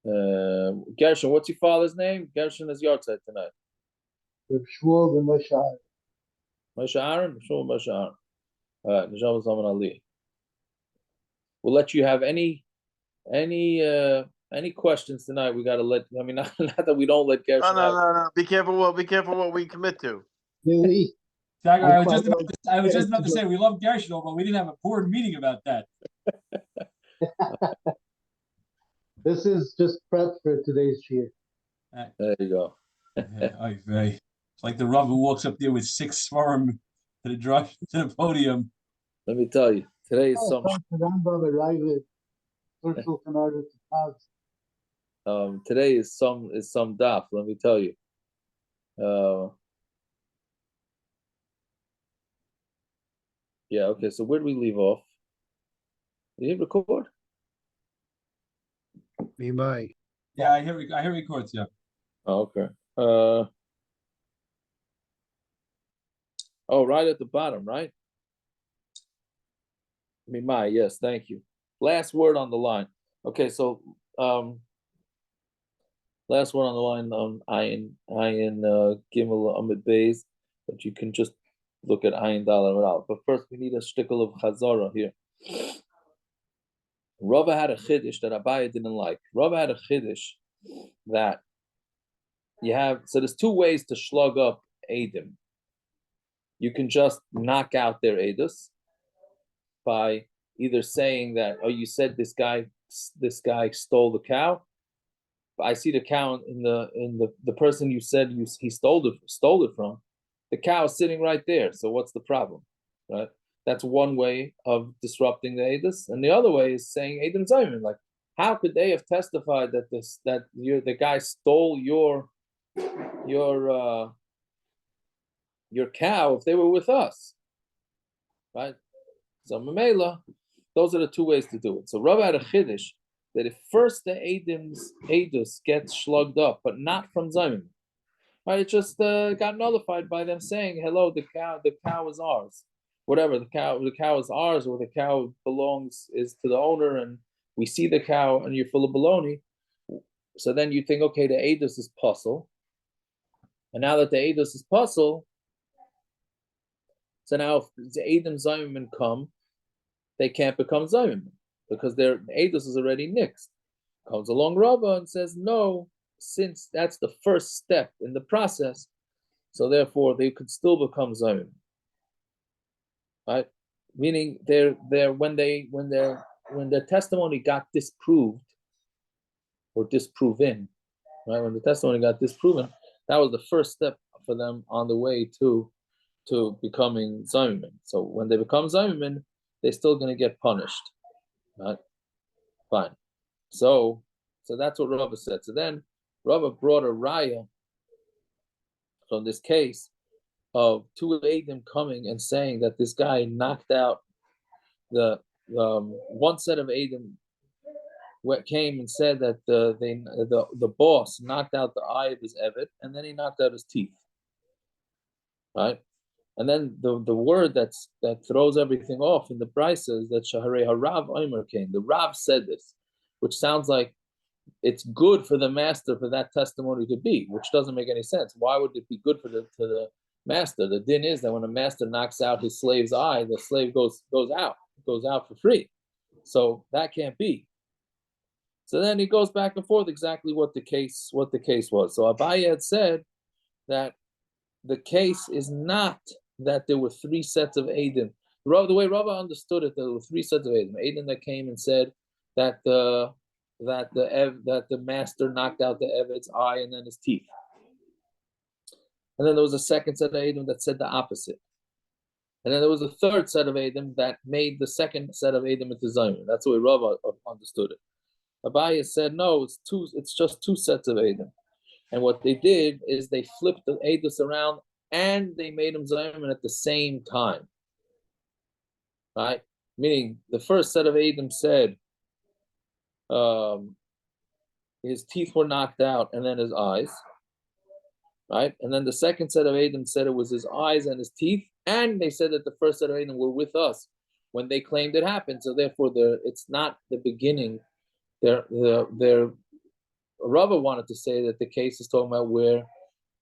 Gershon, what's your father's name? Gershon is Yortzeit tonight. Reb Shmuel ben Moshe Aaron. Moshe Aaron? Shmuel Moshe Aaron. All right, Nijam Zaman Ali. We'll let you have any questions tonight. We got to let. I mean, not that we don't let Gershon. No. Be careful what we commit to. Really? I was just about to say we love Gershon, but we didn't have a board meeting about that. This is just prep for today's cheer. There you go. It's like the Rav who walks up there with 6 svarim to the podium. Let me tell you, today is some. Today is some daf. Let me tell you. Yeah. Okay. So where do we leave off? Did you record? We might. Yeah, I hear records. Yeah. Oh, okay. Right at the bottom, right? Mimai, yes, thank you. Last word on the line. Okay, so last word on the line Ayin Gimel Amid Beis, but you can just look at Ayin Dal Amid Al. But first, we need a shtickle of Chazara here. Rava had a chiddush that Abaye didn't like. Rava had a chiddush that you have. So there's 2 ways to slug up Eidim. You can just knock out their Eidus by either saying that, oh, you said this guy stole the cow. I see the cow in the person you said he stole it from. The cow is sitting right there. So what's the problem, right? That's one way of disrupting the Eidus, and the other way is saying Eidim Zayman. Like, how could they have testified that the guy stole your cow if they were with us, right? So Mamela, those are the 2 ways to do it. So Rav had a chiddush that if first the Eidus gets slugged up, but not from Zayman, right? It just got nullified by them saying, "Hello, the cow is ours." Whatever, the cow is ours, or the cow is to the owner, and we see the cow, and you're full of baloney. So then you think, okay, the Eidus is puzzle, and now that the Eidus is puzzle. So now, if the Eidim Zayman come, they can't become Zayman because their Eidus is already nixed. Comes along Rava and says, no, since that's the first step in the process, so therefore they could still become Zayman. Right? Meaning when their testimony got disproved or disproven, right? When the testimony got disproven, that was the first step for them on the way to becoming Zayman. So when they become Zayman, they're still going to get punished. Right? Fine. So that's what Rava said. So then Rava brought a raya from this case of 2 Eidim coming and saying that this guy knocked out the one set of Eidim came and said that the boss knocked out the eye of his eved, and then he knocked out his teeth. Right? And then the word that throws everything off in the Brisa is that Shaharei Harav Omer came. The Rav said this, which sounds like it's good for the master for that testimony to be, which doesn't make any sense. Why would it be good for the master? The din is that when a master knocks out his slave's eye, the slave goes out for free. So that can't be. So then he goes back and forth exactly what the case was. So Abaye had said that the case is not that there were 3 sets of Eidim. The way Rava understood it, there were 3 sets of Eidim. Eidim that came and said that the master knocked out the Eved's eye and then his teeth. And then there was a second set of Eidim that said the opposite. And then there was a third set of Eidim that made the second set of Eidim into Zayman. That's the way Rava understood it. Abaye said, no, it's just 2 sets of Eidim. And what they did is they flipped the Eidus around and they made him Zayman at the same time. Right? Meaning the first set of Eidim said his teeth were knocked out and then his eyes. Right? And then the second set of Eidim said it was his eyes and his teeth. And they said that the first set of Eidim were with us when they claimed it happened. So therefore, it's not the beginning. Their Rava wanted to say that the case is talking about where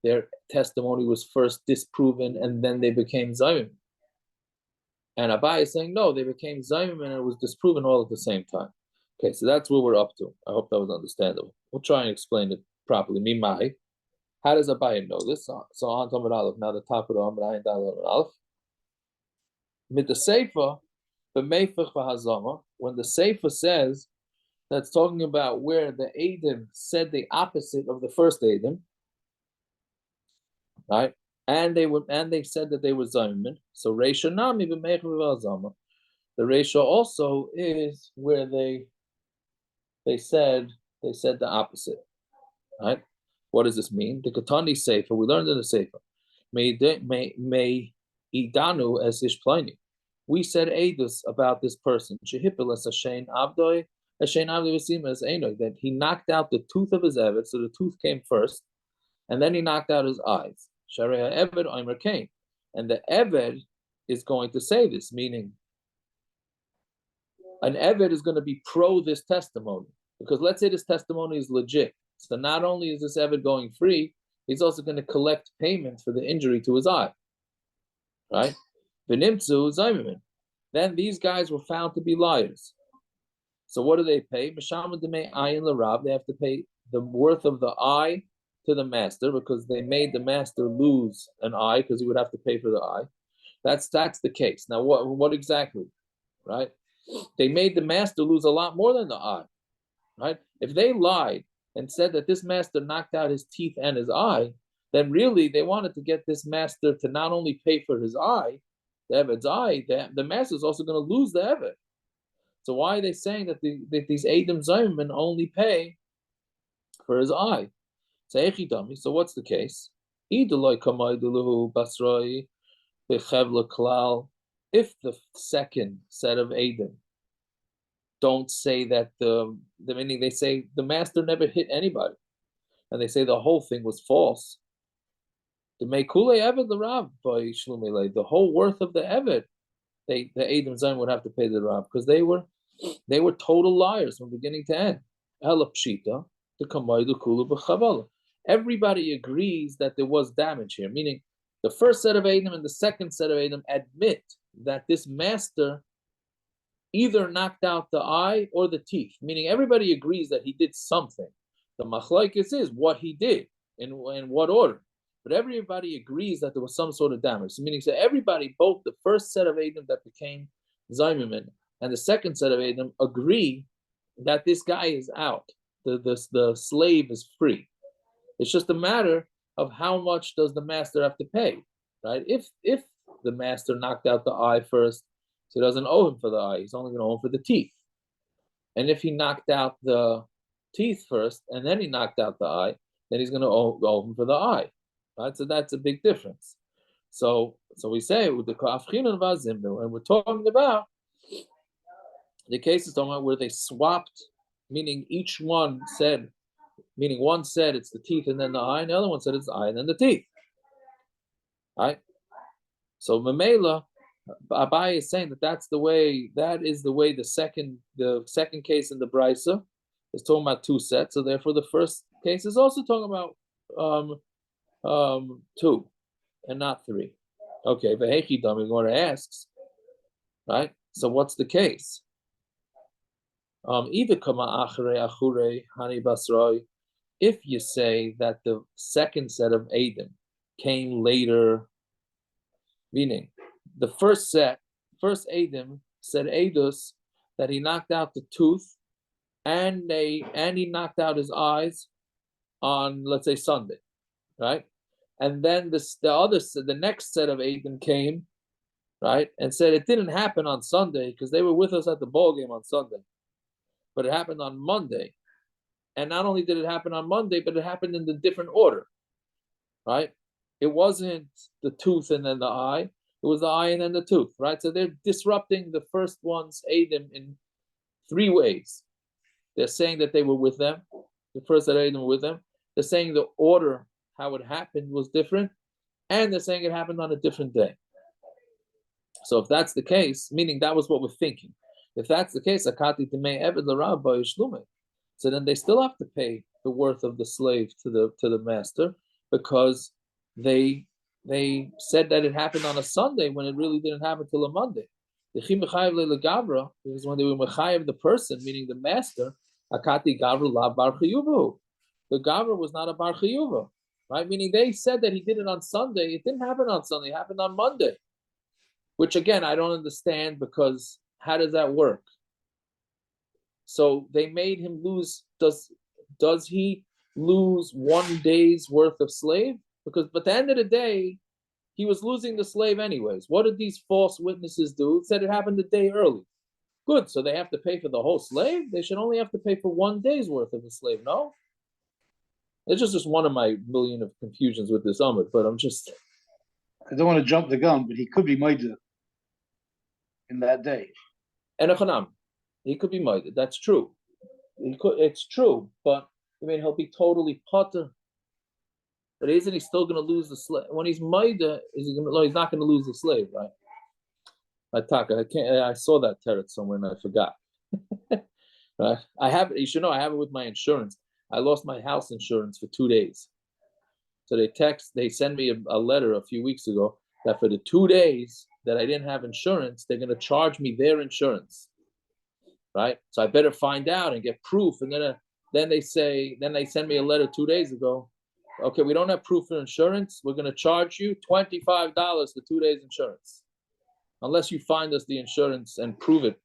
their testimony was first disproven and then they became Zayim. And Abai is saying, no, they became Zayim and it was disproven all at the same time. Okay, so that's what we're up to. I hope that was understandable. We'll try and explain it properly. Mimai. How does Abai know this? So on Tamar Aleph, now the top of the Amr Ayin Dalal Aleph. Mit the Sefer, b'meifach v'hazama, when the Sefer says, that's talking about where the Eidim said the opposite of the first Eidim, right? And they said that they were Zaymin. So Reisha Nami b'meifach v'hazama. The Reisha also is where they said the opposite, right? What does this mean? The Katani Sefer, we learned in the Sefer, may idanu as ishplani. We said Eidus about this person, that he knocked out the tooth of his evet, so the tooth came first, and then he knocked out his eyes. And the evet is going to say this, meaning an evet is going to be pro this testimony, because let's say this testimony is legit. So not only is this evet going free, he's also going to collect payment for the injury to his eye, right? Then these guys were found to be liars. So what do they pay? They have to pay the worth of the eye to the master because they made the master lose an eye because he would have to pay for the eye. That's the case. Now what exactly, right? They made the master lose a lot more than the eye, right? If they lied and said that this master knocked out his teeth and his eye, then really they wanted to get this master to not only pay for his eye, the Eved's eye, the master is also going to lose the Eved. So why are they saying that these Eidim Zayman only pay for his eye? So what's the case? If the second set of Eidim don't say that the meaning, they say the master never hit anybody, and they say the whole thing was false. The Meikule Eved the Rav by Shlumile, the whole worth of the Eved, the Eidim Zayin would have to pay the Rav because they were total liars from beginning to end. Elapshita, the Kamaydu Kulu b'Chavala. Everybody agrees that there was damage here, meaning the first set of Eidim and the second set of Eidim admit that this master either knocked out the eye or the teeth, meaning everybody agrees that he did something. The machlokes is what he did in what order. But everybody agrees that there was some sort of damage. So meaning, so everybody, both the first set of Eidim that became Zaymimin and the second set of Eidim, agree that this guy is out. The slave is free. It's just a matter of how much does the master have to pay, right? If the master knocked out the eye first, so he doesn't owe him for the eye. He's only going to owe him for the teeth. And if he knocked out the teeth first and then he knocked out the eye, then he's going to owe him for the eye. Right? So that's a big difference. So we say with the Kafchin and Vazimnu, and we're talking about the cases talking about where they swapped, meaning each one said, meaning one said it's the teeth and then the eye, and the other one said it's the eye and then the teeth. Right? So Mamela, Abai is saying that that is the way the second case in the Brisa is talking about two sets. So therefore the first case is also talking about two and not three. Okay, but Hechi Dami Gemara asks, right? So what's the case? Either Kamma Achere Achure Hani Basroi, if you say that the second set of Eidim came later, meaning the first Eidim said Eidus that he knocked out the tooth and he knocked out his eyes on, let's say, Sunday, right? And then the next set of Eidim came, right, and said it didn't happen on Sunday because they were with us at the ball game on Sunday, but it happened on Monday. And not only did it happen on Monday, but it happened in the different order, right? It wasn't the tooth and then the eye. It was the eye and then the tooth, right? So they're disrupting the first one's Eidim in three ways. They're saying that they were with them. The first set of Eidim were with them. They're saying the order, how it happened, was different. And they're saying it happened on a different day. So if that's the case, meaning that was what we're thinking. If that's the case, Akati Timei Eved L'Rav B'Yishlume. So then they still have to pay the worth of the slave to the master, because they said that it happened on a Sunday when it really didn't happen till a Monday. Because when they were mechayev the person, meaning the master, akati gavra la bar chiyuvu. The gavra was not a bar chiyuva, right? Meaning they said that he did it on Sunday. It didn't happen on Sunday. It happened on Monday, which again I don't understand, because how does that work? So they made him lose. Does he lose 1 day's worth of slave? Because at the end of the day, he was losing the slave anyways. What did these false witnesses do? It said it happened a day early. Good, so they have to pay for the whole slave? They should only have to pay for 1 day's worth of the slave, no? It's just one of my million of confusions with this Amud, but I don't want to jump the gun, but he could be Maida in that day. And he could be Maida, that's true. It's true, but I mean, he'll be totally potter. But isn't he still going to lose the slave? When he's Maida, he's not going to lose the slave, right? I saw that teretz somewhere and I forgot. Right? I have it. You should know I have it with my insurance. I lost my house insurance for 2 days. So they sent me a letter a few weeks ago that for the 2 days that I didn't have insurance, they're going to charge me their insurance. Right? So I better find out and get proof. And then they sent me a letter 2 days ago. Okay, we don't have proof of insurance. We're going to charge you $25 for 2 days insurance, unless you find us the insurance and prove it.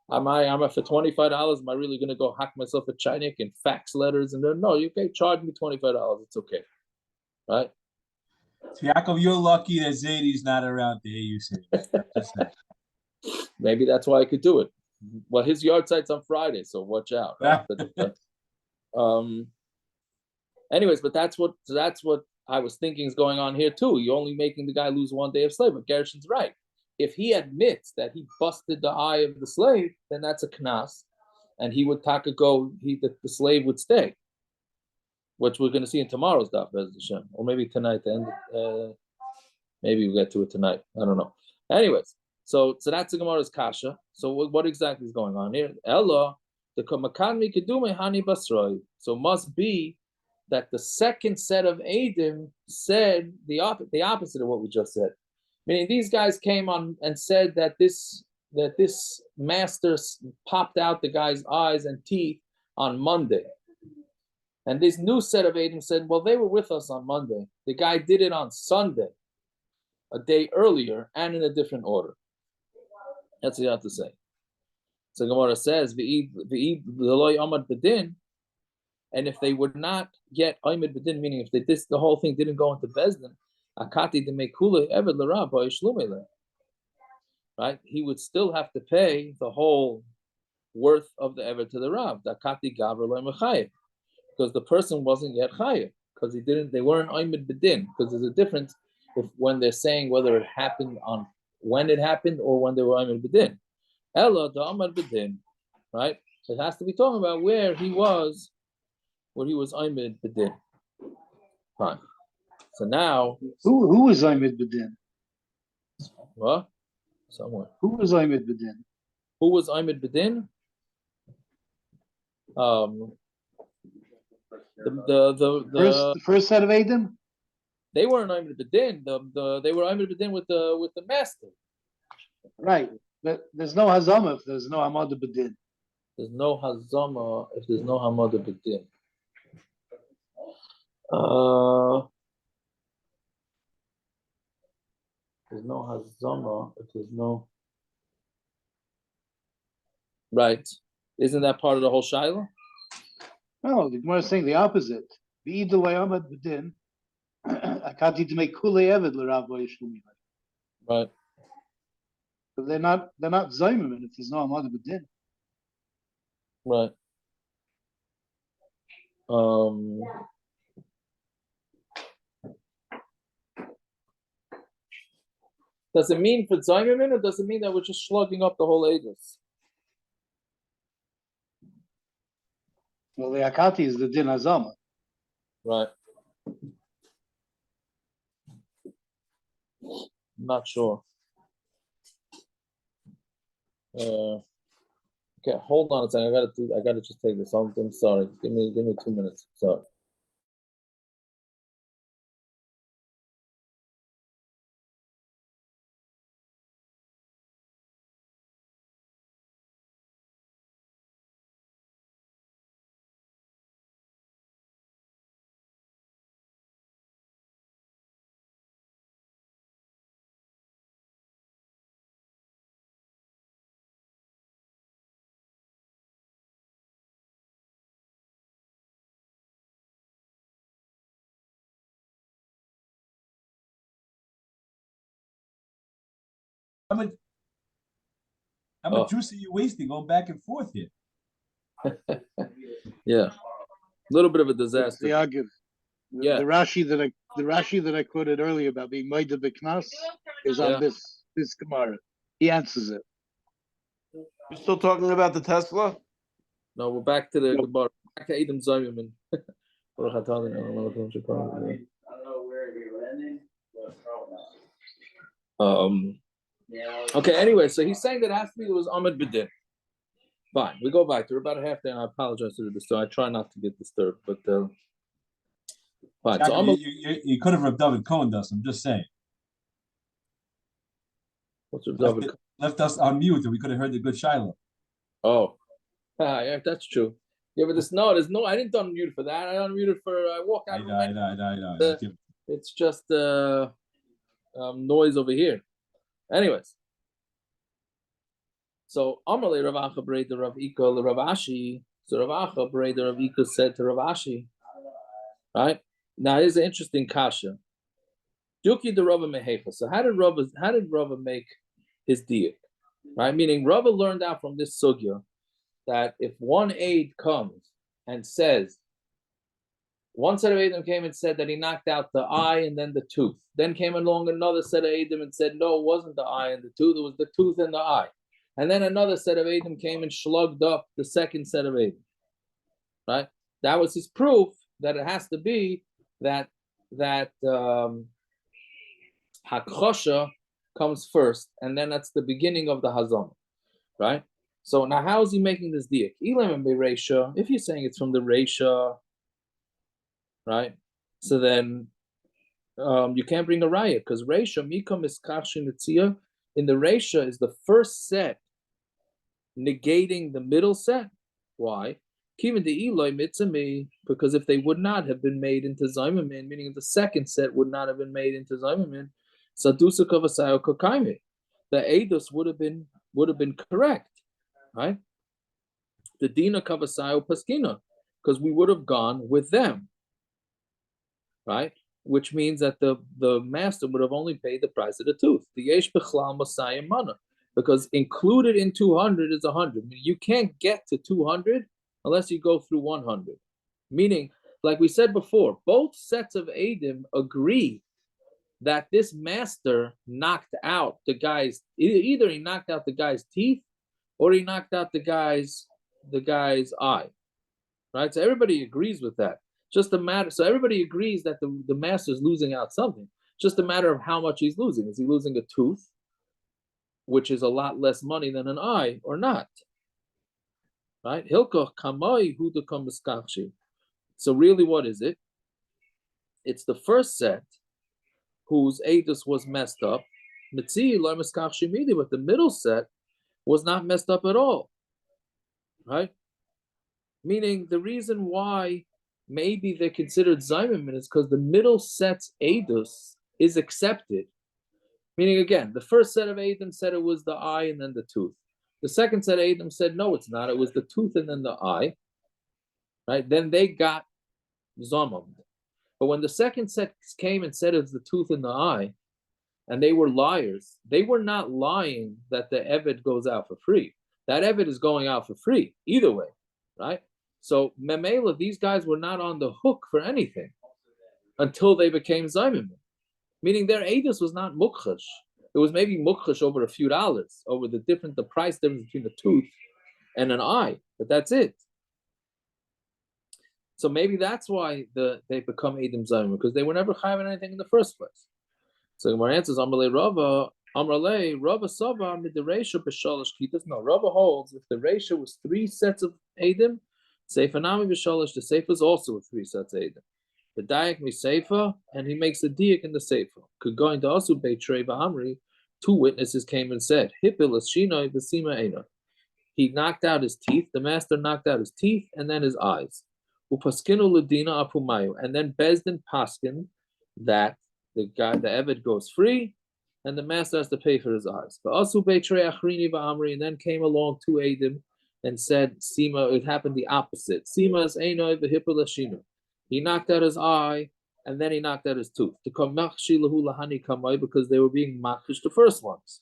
For $25. Am I really going to go hack myself a chinik and fax letters? And then no, you can charge me $25. It's okay, right? Yaakov, you're lucky that Zadie's not around the AUC. Maybe that's why I could do it. Well, his yard site's on Friday, so watch out. Right? Anyways, but that's what I was thinking is going on here too. You're only making the guy lose 1 day of slave. But Gershon's right. If he admits that he busted the eye of the slave, then that's a knas, and he would the slave would stay, which we're going to see in tomorrow's daf, Bez Hashem, or maybe tonight. Maybe we'll get to it tonight. I don't know. Anyways, so that's the Gemara's kasha. So what exactly is going on here? Ella the kamakan mikedume hani basroi. So must be that the second set of Eidim said the opposite of what we just said. Meaning these guys came on and said that this master popped out the guy's eyes and teeth on Monday. And this new set of Eidim said, well, they were with us on Monday. The guy did it on Sunday, a day earlier, and in a different order. That's what you have to say. So Gemara says, and if they would not get Aymed B'din, meaning if the whole thing didn't go into Bezdin, Akati de Mekule Eved L'Rab Ha'Ishlumele, right? He would still have to pay the whole worth of the Eved to the Rav, the Akati Gavra L'Mechayev, because the person wasn't yet Chayev, because they weren't Aymed B'din, because there's a difference when they're saying whether it happened on when it happened or when they were Aymed B'din. Ella the Aymed B'din, right? So it has to be talking about where he was Aymed B'din. Fine. So now, who was Aymed B'din? What? Somewhere. Who was Aymed B'din? Who was Aymed B'din? The first set of Eidim? They weren't Aymed B'din. They were Aymed B'din with the master. Right, but there's no Hazama if there's no Hamad B'din. There's no Hazama if there's no Hamad B'din. There's no Hazama if there's no. Right. Isn't that part of the whole Shaila? No, the Gemara is saying the opposite. V'id Amad B'din, Akati to make Kule Eved L'Rav Ha'Ishlumele. Right. But they're not Zayman if there's no Hamad B'din. Right. Does it mean for Zayman, or does it mean that we're just slugging up the whole ages? Well, the Akati is the Din Hazama. Right. I'm not sure. Okay, hold on a second. I gotta just take this. I'm sorry. Give me 2 minutes. Sorry. How much Oh. juice are you wasting going back and forth here? Yeah, a little bit of a It's disaster. the argument. Yeah. The Rashi that I quoted earlier about being Maida Biknas is on Yeah. this Gemara. He answers it. You still talking about the Tesla? No, we're back to the Yep. Gemara. Back to Edom Zayman. Okay, anyway, so he's saying that it has to be it was Ahmed Bidin. Fine, we go back. We're about a half day, and I apologize to the disturbed. I try not to get disturbed, but fine. So You could have Reb David Cohen does. I'm just saying. what's with David? Left us on mute, and we could have heard the good Shiloh. Oh, yeah, that's true. Yeah, but there's no. I didn't unmute for that. I unmuted for I walk out. I know. It's just noise over here. Anyways, so Amalei Rav Acha Breda Rav Ika Rav Ashi. So Rav Acha Breda Rav Ika said to Rav Ashi, right? Now here's an interesting kasha. Duki the Rava Mehecha. So how did Rava make his diuk? Right? Meaning Rava learned out from this sugya that if one aid comes and says, one set of Eidim came and said that he knocked out the eye and then the tooth. Then came along another set of Eidim and said, no, it wasn't the eye and the tooth, it was the tooth and the eye. And then another set of Eidim came and slugged up the second set of Eidim. Right? That was his proof that it has to be that Hakchosha comes first, and then that's the beginning of the Hazon. Right? So now how is he making this diak? Elam and Bereisha, if you're saying it's from the Reisha, right? So then you can't bring a raya because Reisha Mikam is Kashin in the Reisha is the first set negating the middle set. Why? Kiven the Eloi Mitzami, because if they would not have been made into Zaimamin, meaning the second set would not have been made into Zaimamin, Sadusa Kavasayo Kokaime, the Eidos would have been correct, right? The Dina Kavasayo Paskina, because we would have gone with them. Right? Which means that the master would have only paid the price of the tooth. The yesh bechlal masayim mana, because included in 200 is 100. You can't get to 200 unless you go through 100. Meaning, like we said before, both sets of Eidim agree that this master knocked out the guy's, either he knocked out the guy's teeth or he knocked out the guy's eye. Right? So everybody agrees with that. Just a matter. So everybody agrees that the master is losing out something. Just a matter of how much he's losing. Is he losing a tooth, which is a lot less money than an eye, or not? Right? Hilkoch kamai hudakam b'skachshi. So really, what is it? It's the first set whose edus was messed up. Mitzi lo miskachshi midi, but the middle set was not messed up at all. Right? Meaning the reason why maybe they're considered Zayman is because the middle set's Eidos is accepted. Meaning, again, the first set of Eidim said it was the eye and then the tooth. The second set of Eidim said, no, it's not. It was the tooth and then the eye. Right? Then they got Zomam. But when the second set came and said it's the tooth and the eye, and they were liars, they were not lying that the Eved goes out for free. That Eved is going out for free, either way. Right? So Memela, these guys were not on the hook for anything until they became Zaymim. Meaning their Eidos was not mukhash. It was maybe mukhash over a few dollars, over the price difference between the tooth and an eye, but that's it. So maybe that's why they become Eidim Zaymim, because they were never chayv anything in the first place. So Gemara answers, Amalei Rava, Amrale, Rava Sava mid the ratio b'shalosh kitas. No, Rava holds if the ratio was 3 sets of Adim, Seifa Nami b'shalosh, the Seifa is also with 3 sets of Adim. The Dayak mi Seifa, and he makes a Diak in the Seifa. Could go into also Beit Trei Amri, 2 witnesses came and said, Hipil is Shinoi b'sima Einoi. He knocked out his teeth, the master knocked out his teeth, and then his eyes. Upaskinu ladina apumayu, and then Bezdin Paskin that the Eved goes free, and the master has to pay for his eyes. But also Beitrei Achrini va'amri, and then came along 2 Adim and said, Sima, it happened the opposite. Sima is Einoi v'hipulashinu. He knocked out his eye, and then he knocked out his tooth. To come lahani kamai, because they were being makish the first ones.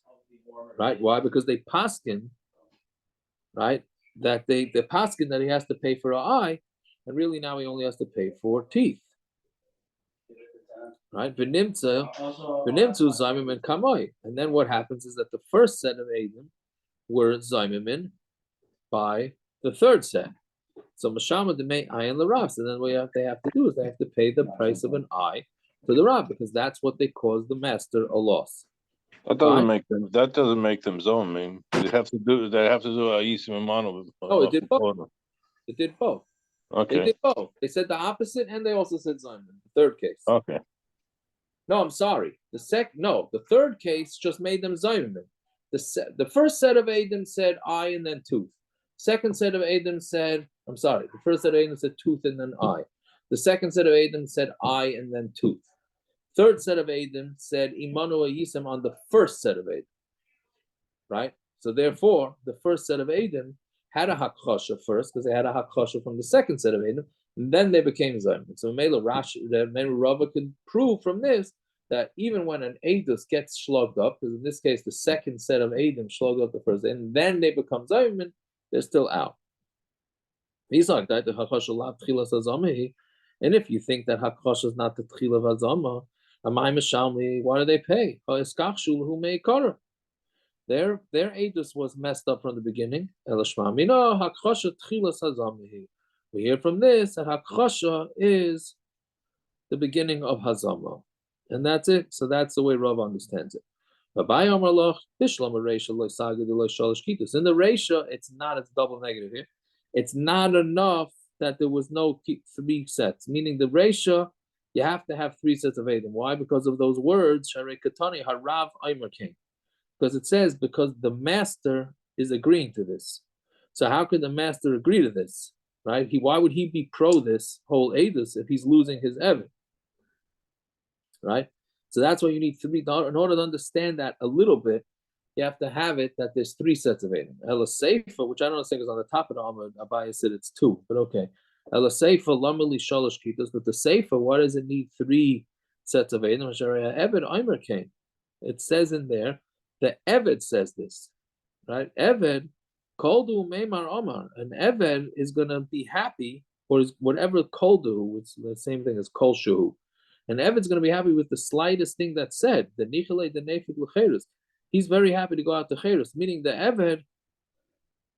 Right? Why? Because they paskin, right? That the paskin that he has to pay for an eye, and really now he only has to pay for teeth. Right? V'nimtzu zaymim and kamoi. And then what happens is that the first set of Adim were zaymim by the third set. So mashama de may eye and the rab. So then what they have to do is they have to pay the price of an eye to the rab, because that's what they caused the master a loss. That doesn't make them. That doesn't make them zone. I mean, they have to do. They have to do a yisim imano. Oh, it did both. It did both. Okay. They did both. They said the opposite, and they also said zaymim. The third case. Okay. No, I'm sorry. The third case just made them zaymim. The first set of Adim said eye and then tooth. Second set of Adim said, I'm sorry, the first set of Adim said tooth and then eye. The second set of Adim said eye and then tooth. Third set of Adim said imanu yisem on the first set of Adim. Right? So therefore, the first set of Adim had a hakchasha first, because they had a hakchasha from the second set of Adim, and then they became zaymim. So Mela Rava could prove from this that even when an Adus gets shlogged up, because in this case the second set of Adim shlogged up the first, and then they become zaymim, they're still out. He's like that, the hakchasha la tchilas hazama. And if you think that hakchasha is not the tchila hazama, why do they pay? Their Adus was messed up from the beginning. We hear from this that hakchasha is the beginning of hazama, and that's it. So that's the way Rav understands it. In the Reisha, it's not, it's double negative here. It's not enough that there was no 3 sets, meaning the Reisha, you have to have 3 sets of Adim. Why? Because of those words, Sharei Katani, Harav Aimer came. Because it says, because the master is agreeing to this. So how could the master agree to this? Right? Why would he be pro this whole Adus if he's losing his Evan? Right? So that's why you need 3. In order to understand that a little bit, you have to have it that there's 3 sets of Adim. Ela Seifa, which I don't think is on the top of the Amud, Abaya said it's 2, but okay. Ela Seifa, Lamali Shalosh Kitas, but the Seifa, why does it need 3 sets of Adim? Eved Aimer came. It says in there, the Eved says this, right? Eved, Koldu Meimar Omar, and Eved is going to be happy, or whatever Koldu, which is the same thing as Kol Shuhu. And Eved's going to be happy with the slightest thing that's said. The Nichale, the Nefik L'Cherus. He's very happy to go out to Cherus, meaning the Eved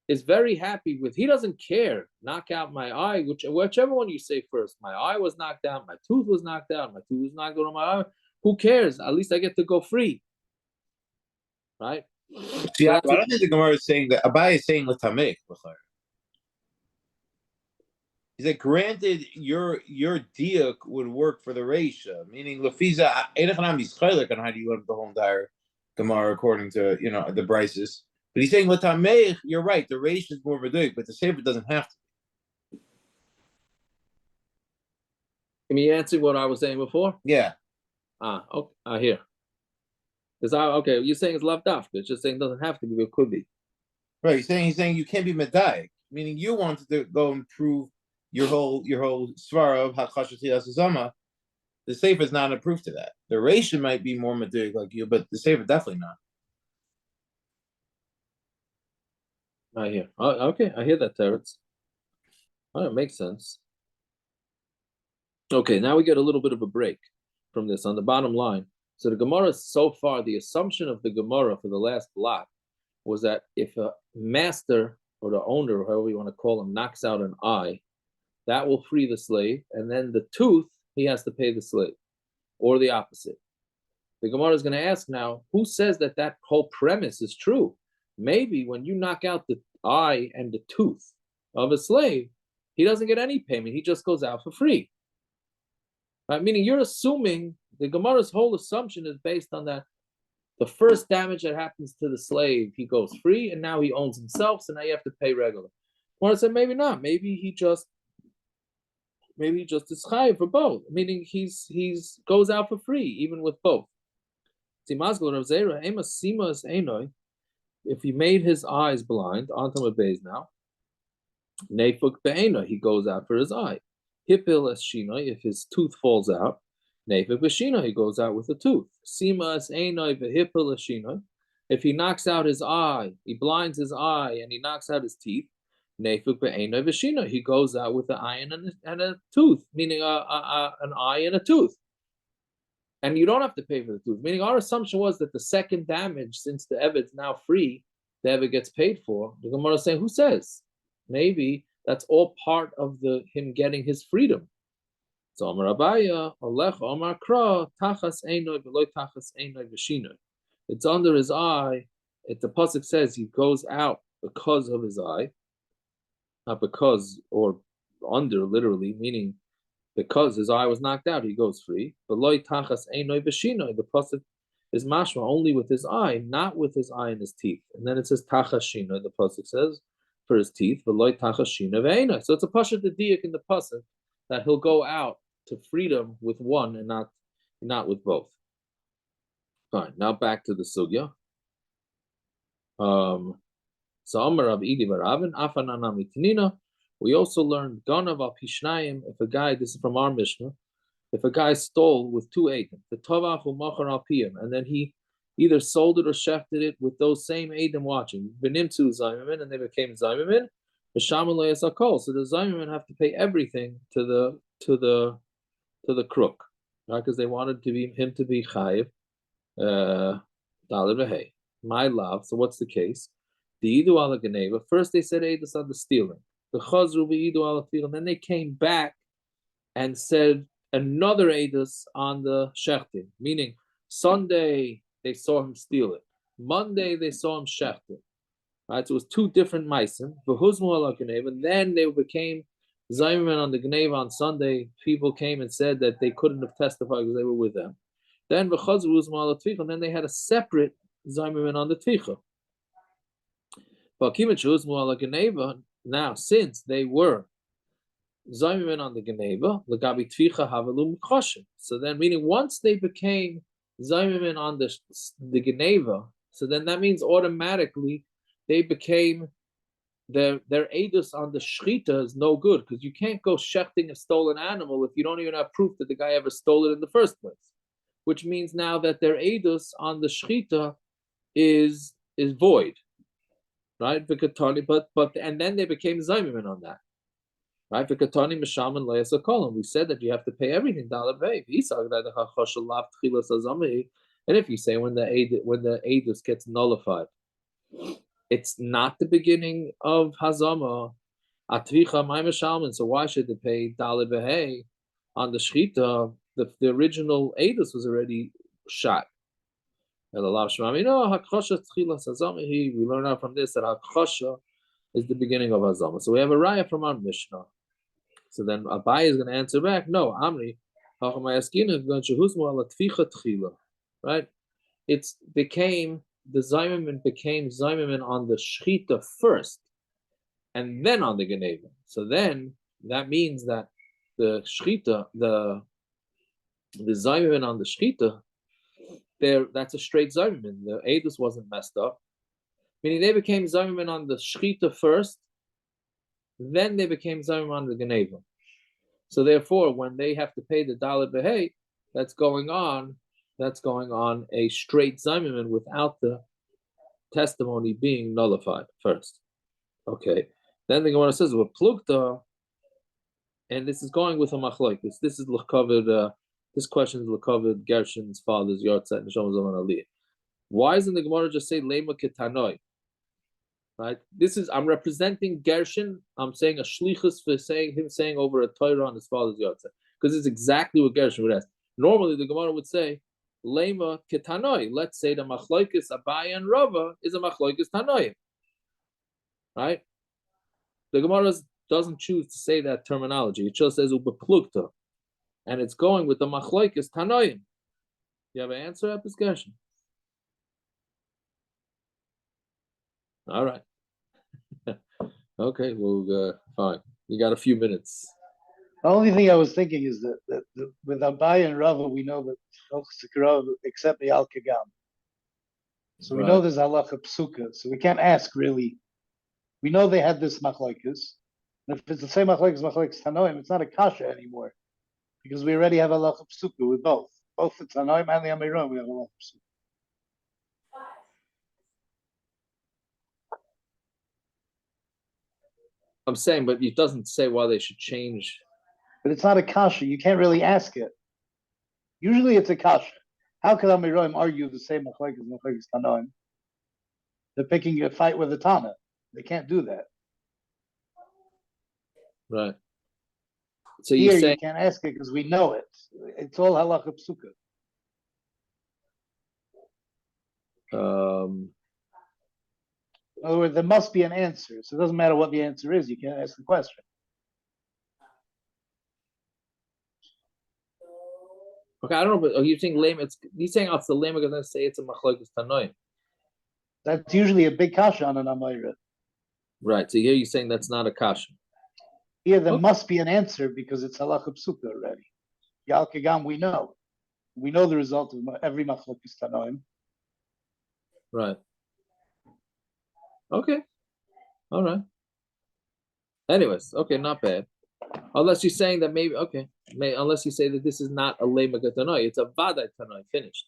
is very happy with, he doesn't care, knock out my eye, whichever one you say first. My eye was knocked out, my tooth was knocked out, my tooth was knocked out on my eye. Who cares? At least I get to go free. Right? See, I don't think the Gemara is saying that. Abai is saying l'tamech. He's like, granted, your diak would work for the Reisha, meaning lefiza edachanam yischaylik on how do you learn the whole entire Gemara according to the Brises. But he's saying l'tamech. You're right. The Reisha is more vadik, but the Sefer doesn't have to. Can you answer what I was saying before? Yeah. Okay, I hear. Because you're saying it's left off. It's just saying it doesn't have to be, but it could be. Right. He's saying you can't be medayik, meaning you wanted to go and prove your whole svara of hakashati asazama. The Sefer is not a proof to that. The Reisha might be more medayik like you, but the Sefer definitely not. I hear. Okay, I hear that, Teretz. It makes sense. Okay, now we get a little bit of a break from this on the bottom line. So the Gemara, so far, the assumption of the Gemara for the last block was that if a master or the owner, or however you want to call him, knocks out an eye, that will free the slave, and then the tooth, he has to pay the slave, or the opposite. The Gemara is going to ask now, who says that that whole premise is true? Maybe when you knock out the eye and the tooth of a slave, he doesn't get any payment. He just goes out for free. Right? Meaning you're assuming, the Gemara's whole assumption is based on that the first damage that happens to the slave, he goes free, and now he owns himself, so now you have to pay regular. Gemara said maybe not. Maybe he just is chayiv for both, meaning he's goes out for free even with both. If he made his eyes blind, onto a base now, nefuk be'ena, he goes out for his eye. Hipil es shinoi, if his tooth falls out, nefuk be'shina, he goes out with a tooth. Sima es enoi ve'hipil es shinoi, if he knocks out his eye, he blinds his eye, and he knocks out his teeth, nefuk be'enoi ve'shina, he goes out with an eye and a tooth, meaning an eye and a tooth. And you don't have to pay for the tooth. Meaning our assumption was that the second damage, since the Eved's now free, the Eved gets paid for. The Gemara is saying, who says? Maybe that's all part of him getting his freedom. So Amar Abaya, Olech Omar Kra, Tachas Einoi Veloy Tachas Einoi V'Shinoi. It's under his eye. The pasuk says he goes out because of his eye, not because or under, literally, meaning because his eye was knocked out, he goes free. But loy tachas einoi b'shinoi, the pasuk is mashma only with his eye, not with his eye and his teeth. And then it says tachas shinoi, the pasuk says, for his teeth, but loy tachas shinoi ve'einoi. So it's a pasuk the diak in the pasuk that he'll go out to freedom with one and not with both. Fine. Now back to the sugya. So Amar Rav Idi Baravin Afanana Mitanina. We also learned Ganav al Pishnayim. If a guy, this is from our Mishnah, if a guy stole with two Eidim, the Tovach u'Machar al Piyam, and then he either sold it or shefted it with those same Eidim watching, Benimtu Zaymimin, and they became Zaymimin, the Shamalay Sakol. So the Zaymimin have to pay everything to the crook, right? Because they wanted him to be Chayiv, Dalet V'Hei. My love. So what's the case? The Idu ala Geneva. First they said Eidus on the stealing. The Chazru v'Idu ala Tefillah. And then they came back and said another Eidus on the Shechting. Meaning Sunday they saw him steal it. Monday they saw him Shechting. Right? So it was two different Meisim. V'Huzmu ala Geneva. Then they became Zayman on the Geneva on Sunday. People came and said that they couldn't have testified because they were with them. Then V'Chazru Uzmu ala Tefillah. And then they had a separate Zayman on the Tficha. Now, since they were Zayman on the Geneva, Lagabi Tficha Havelum Choshen. So then, meaning once they became Zayman on the Geneva, so then that means automatically they became their Eidus on the Shchita is no good, because you can't go shechting a stolen animal if you don't even have proof that the guy ever stole it in the first place. Which means now that their Eidus on the Shchita is void, right? But and then they became Zaymimin on that, right? V'katani mishaman le'asakolim. We said that you have to pay everything. And if you say when the Eidus gets nullified, it's not the beginning of Hazama. Atvicha ma'imeshalman. So why should they pay Daled V'Hei on the Shchita? The original Eidus was already shot. We learn out from this that Hakchasha is the beginning of Hazama. So we have a raya from our Mishnah. So then Abai is going to answer back, no, Amri, right? The Zaymimin became Zaymimin on the Shchita first, and then on the Geneva. So then that means that the Shchita, the Zaymimin on the Shchita, that's a straight Zaymimin. The Eidus wasn't messed up. Meaning they became Zaymimin on the Shchita first, then they became Zaymimin on the Geneva. So therefore, when they have to pay the Daled V'Hei, that's going on a straight Zaymimin without the testimony being nullified first. Okay. Then the Gemara says, well, Plugta, and this is going with a machlokes. This is covered. This question is covered Gershon's father's Yortzat Neshama Zaman Aliyah. Why doesn't the Gemara just say Lema Ketanoi? Right? I'm representing Gershon. I'm saying a shlichus for him saying over a Torah on his father's Yortzat, because it's exactly what Gershon would ask. Normally the Gemara would say, Lema ketanoi. Let's say the machlokes Abaye and Rava is a machlokes tanoi. Right? The Gemara doesn't choose to say that terminology. It just says ubeplukta, and it's going with the machlokes tanoim. You have an answer at this question? All right. Okay, well, fine. You got a few minutes. The only thing I was thinking is that with Abaye and Rava, we know that except the Al Kagam. So we know there's halacha psuka. So we can't ask really. We know they had this machlokes. And if it's the same machlokes tanoim, it's not a kasha anymore, because we already have halacha psuka with both the tanoim and the amirim. We have halacha psuka. I'm saying, but it doesn't say why they should change. But it's not a kasha. You can't really ask it. Usually it's a kasha. How could amirim argue the same machlokes tanoim? They're picking a fight with a Tana. They can't do that. Right. So Here you say you can't ask it because we know it. It's all halacha psuka. In other words, there must be an answer. So it doesn't matter what the answer is. You can't ask the question. okay, I don't know, but are you saying lame? You saying it's the lame because I say it's a machlokes tanoim. That's usually a big kasha on an amayra. Right. So here you're saying that's not a kasha. Here there must be an answer because it's halacha psuka already. Yal Kagam, we know. We know the result of every machlokes tanoim. Right. Okay. All right. Anyways, okay, not bad. Unless you're saying that maybe, okay, unless you say that this is not a lema tanoi, it's a vadai tanoi, finished.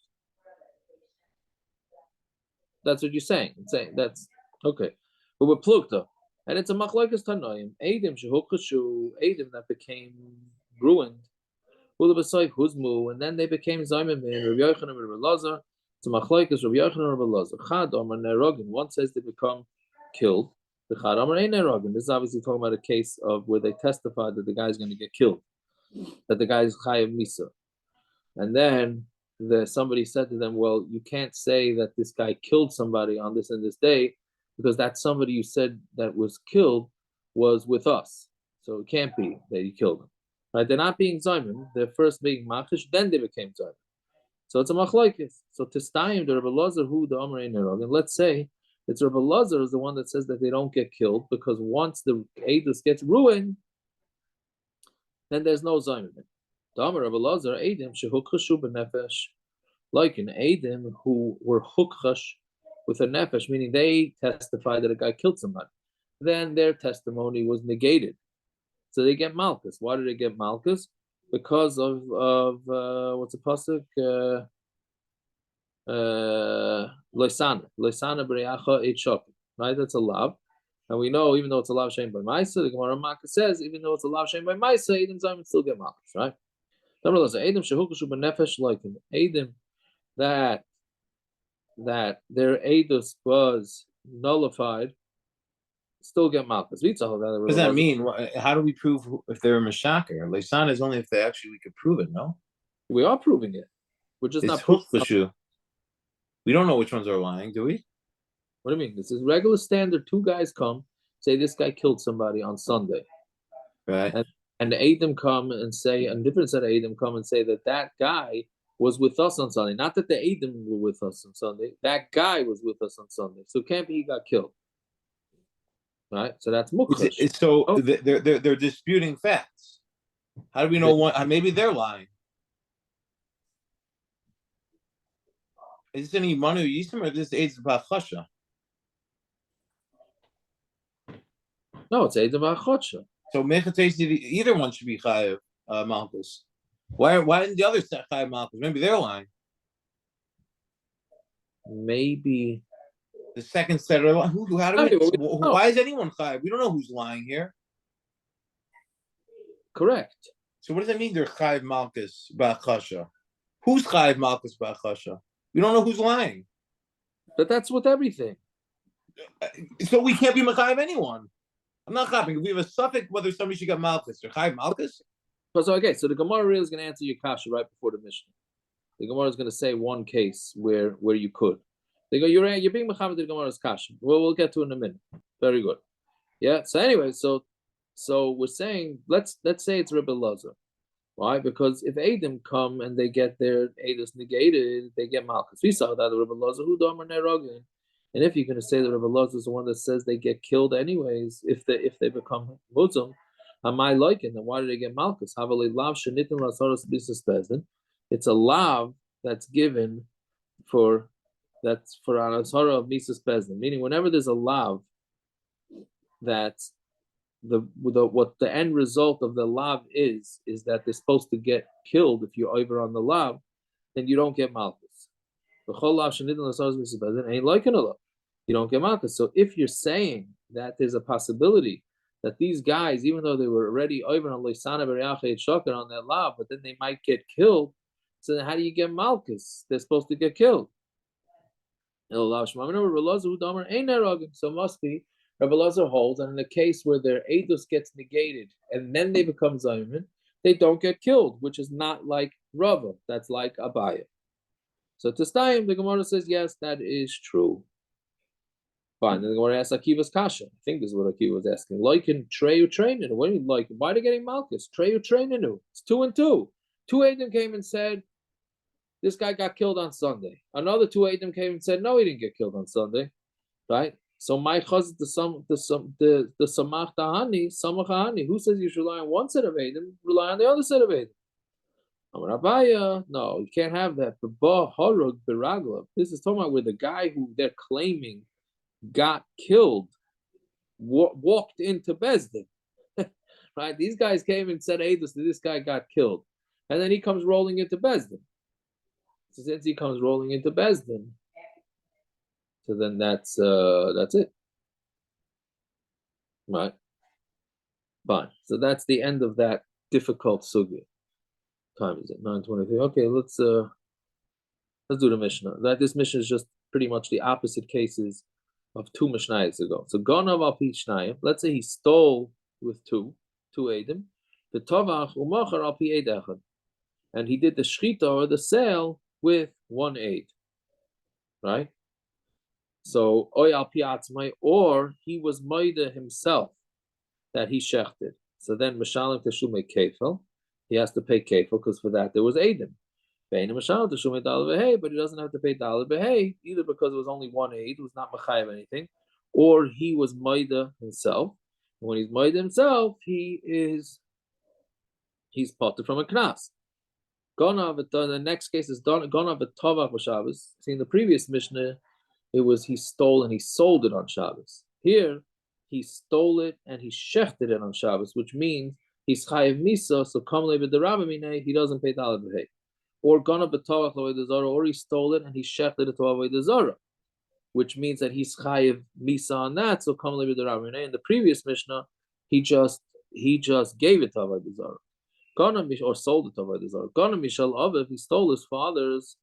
That's what you're saying. It's saying that's okay. But we're plukta, and it's a machlokes tanoim. Edim shehukashu, edim that became ruined. Ulabasoy huzmu, and then they became zayim min Rabbi Yochanan and Rabbi Lazar. It's a machlokes Rabbi Yochanan and Rabbi Lazar. Chad Amar nerogin. One says they become killed. The Chad Amar ein nerogin. This is obviously talking about a case of where they testified that the guy's going to get killed, that the guy's chayav misa, and then somebody said to them, well, you can't say that this guy killed somebody on this and this day because that somebody you said that was killed was with us. So it can't be that you killed him. Right? They're not being Zayman. They're first being Machish, then they became Zayman. So it's a machlokes. So Tistayim, the Rabbi Lazar, who the Amrei Nerog. And let's say it's Rabbi Lazar is the one that says that they don't get killed because once the Eidos gets ruined, then there's no Zayman. The Amar Rabbi Lazar, Eidim, Shehukhashu b'nefesh, like in Eidim who were hukchash with a nefesh, meaning they testified that a guy killed somebody. Then their testimony was negated. So they get malchus. Why did they get malchus? Because of what's the pasuk? Loisana b'reacha et shokim. Right, that's a lav, and we know even though it's a lav shem by Maisa, the Gemara Makkah says even though it's a lav shem by Maisa, Eidim Zayim still get malchus, right? Eidim shehukushu b'nefesh like an Eidim that their Eidos was nullified, still get malchus. What does that mean? How do we prove if they're a mashaker? Leisan is only if we could prove it. No, we are proving it. We're just it's not proving. We don't know which ones are lying, do we? What do you mean? This is regular standard. Two guys come, say this guy killed somebody on Sunday, right? And the Eidim come and say, a different set of Eidim come and say that guy was with us on Sunday. Not that the Eidim were with us on Sunday. That guy was with us on Sunday. So it can't be he got killed. Right? So that's mukhash. So they're disputing facts. How do we know one? Maybe they're lying. Is this any Manu Yisem or is this Eidim Bachasha? No, it's Eidim Bachasha. So either one should be Chayav Malchus. Why didn't the other set Chayav Malchus? Maybe they're lying. Maybe the second set are lying. Why is anyone Chayav? We don't know who's lying here. Correct. So what does that mean? They're Chayav Malchus Ba'achasha. Who's Chayav Malchus Ba'achasha? We don't know who's lying. But that's with everything. So we can't be Machayav anyone. I'm not copying. If we have a suffix whether somebody should get Malchus or Chayav Malchus. So the Gemara is going to answer your kasha right before the Mishnah. The Gemara is going to say one case where you could. They go, you're being mechamed the Gemara's kasha. Well, we'll get to it in a minute. Very good. Yeah. So anyway, so we're saying let's say it's Rebbe Lazar. Why? Because if Adam come and they get their Adus negated, they get Malchus. We saw that the Rebbe Lazar who Domer Nerogin. And if you're going to say that Rebbe Lazar is the one that says they get killed anyways, if they become Muslim, am I liking? Then why did they get Malchus? It's a lav that's given for an asara of Mises Bezdin. Meaning, whenever there's a lav that's what the end result of the lav is that they're supposed to get killed if you're over on the lav, then you don't get malchus. Ain't like an Allah. You don't get malchus. So if you're saying that there's a possibility that these guys, even though they were already over on Loisana Beriache Shakar on that lav, but then they might get killed, so then how do you get malchus? They're supposed to get killed. So it must be Rebbe Lazar holds, and in a case where their edus gets negated and then they become zayman, they don't get killed, which is not like Rava, that's like Abaya. So to Stayim, the Gemara says, yes, that is true. Fine. Then the Gemara asks Akiva's kasha. I think this is what Akiva was asking. Like in Treyu Traininu. What do you like? Why are they getting Malchus? Treyu Traininu. It's 2 and 2. 2 Adam came and said, this guy got killed on Sunday. Another 2 Adam came and said, no, he didn't get killed on Sunday. Right? So my chaz the samach tahani, who says you should rely on one set of Adam, rely on the other set of Adam? No, you can't have that. This is talking about where the guy who they're claiming got killed walked into Bezdin. Right? These guys came and said, hey, this guy got killed. And then he comes rolling into Bezdin. So since he comes rolling into Bezdin, so then that's it. Right? Fine. So that's the end of that difficult sugya. Time is it? 9:23. Okay, let's do the Mishnah. This Mishnah is just pretty much the opposite cases of 2 Mishnayos ago. So Gonav al pi Shnayim. Let's say he stole with two Edom. The Tovach umachar al pi Eid echad. And he did the shchita or the sale with 1 Eid. Right? So oy al pi atzmai, or he was moida himself that he shechted. So then Mishalim Teshume Kefel. He has to pay kefil because for that there was Adam. But he doesn't have to pay daled behei either because it was only 1 aid, it was not machayev anything, or he was maida himself. And when he's maida himself, he's potter from a knas. The next case is Gonav v'tovach b'Shabbos. See, in the previous Mishnah, it was he stole and he sold it on Shabbos. Here, he stole it and he shechted it on Shabbos, which means he's chayiv misa, so kamle b'derabamine, he doesn't pay daled behei. Or gonna b'tavach l'avodah zara, or he stole it and he shechted it to avodah zara, which means that he's chayiv misa on that, so kamle b'derabamine. In the previous Mishnah, he just gave it to avodah zara. Gonna or sold it to avodah zara. Gonna mishal aviv, he stole his father's.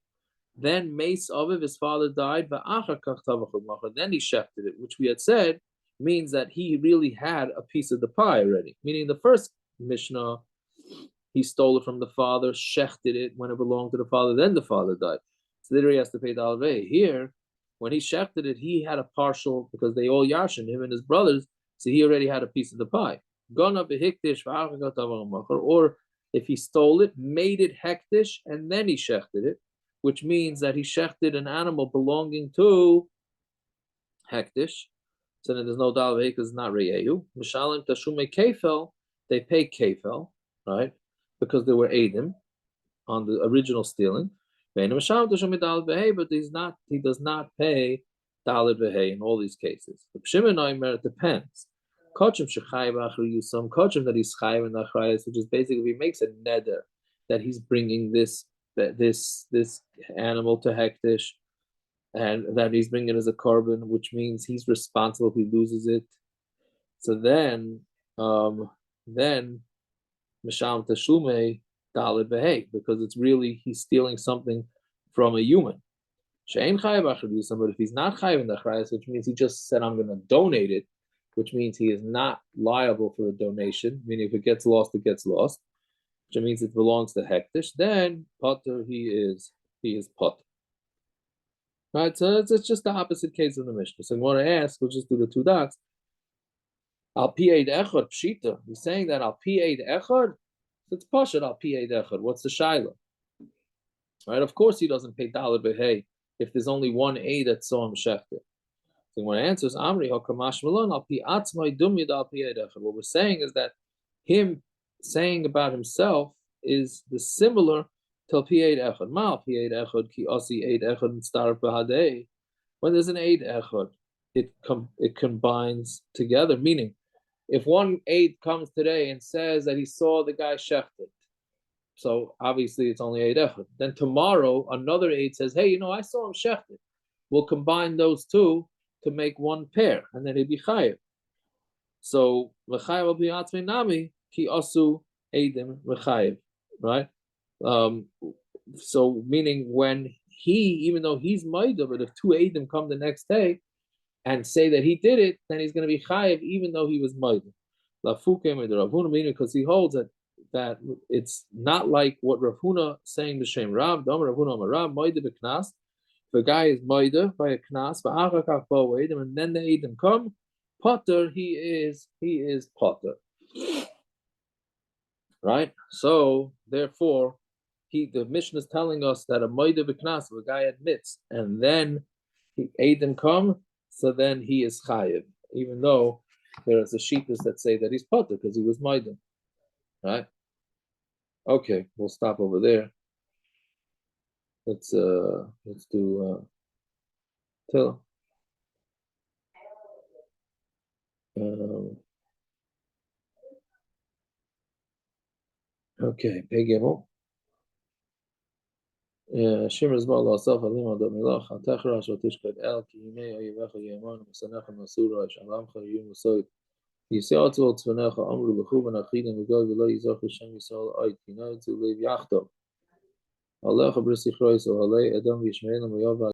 Then Mace Aviv, his father died, then he shechted it, which we had said means that he really had a piece of the pie already. Meaning the first Mishnah, he stole it from the father, shechted it when it belonged to the father, then the father died. So there he has to pay the alvei. Here, when he shechted it, he had a partial, because they all yashin, him and his brothers, so he already had a piece of the pie. Or if he stole it, made it hektish, and then he shechted it, which means that he shechted an animal belonging to hektish. So then there's no dalvei because it's not reyehu. Mishalim tashume kefel, they pay kefel, right? Because they were Adam on the original stealing. But he does not pay daled behei in all these cases. It depends. Kochim some kochim that he's chayiv in the achrayas, which is basically he makes a neder that he's bringing this animal to hektish, and that he's bringing it as a korban, which means he's responsible if he loses it. So then Misham Tashume Daled Behei, because it's really he's stealing something from a human. Shein Chayav Achadusam, but if he's not Chayav in the Achrayas, which means he just said I'm going to donate it, which means he is not liable for a donation, meaning if it gets lost, it gets lost, which means it belongs to Hektish, then Potter he is. he is pot. Right, so it's just the opposite case of the Mishnah. So I want to ask, we'll just do the two dots. Al pi eid echad pshita. He's saying that al pi eid echad. It's pashat al pi eid echad. What's the shaila? Right, of course he doesn't pay daled behei if there's only one aid that saw him shechted. So when it answers Amri Hakamash Malon al pi atzmai dumyid al pi eid echad. What we're saying is that him saying about himself is the similar to pi eid echad. Ma pi eid echad ki asi eid echad mitzaref b'hadei. When there's an eid echad, it combines together. Meaning, if one aid comes today and says that he saw the guy shechted, so obviously it's only eid echad. Then tomorrow another aid says, "Hey, I saw him shechted." We'll combine those two to make one pair, and then he'd be chayiv. So v'chayiv al pi atzmei nami ki asu eidim v'chayiv, right? So meaning when even though he's maida, but if two eidim come the next day and say that he did it, then he's going to be chayiv even though he was maida. Lafukim and Rav Huna, meaning because he holds that it's not like what Rav Huna saying b'shem Rav. Dam Rav Huna Rav maida b'knas. The guy is maida by a knas, and then the eidim come. Potter, he is potter. Right? So therefore, the Mishnah is telling us that a maida b'knas, if a guy admits, and then eidim come, so then he is chayiv, even though there is a shittas that say that he's potter because he was maida. Right? Okay, we'll stop over there. Let's do till. Okay, Pegimel. Shimmer's Bala Asaf Alima Domilach, Antachra Shotishkad El, Kine, Oyevacha Yeman, Musanecha Masura, Shalamcha Yum Soy, Yisatu Tzvenecha Amru Bechuban Achidim, Vigol Velo Yizach Hashem Yisrael Oit, Kino to live Yachto. Allah Brisikrois, Olay, Adam Vishmein, Moyava.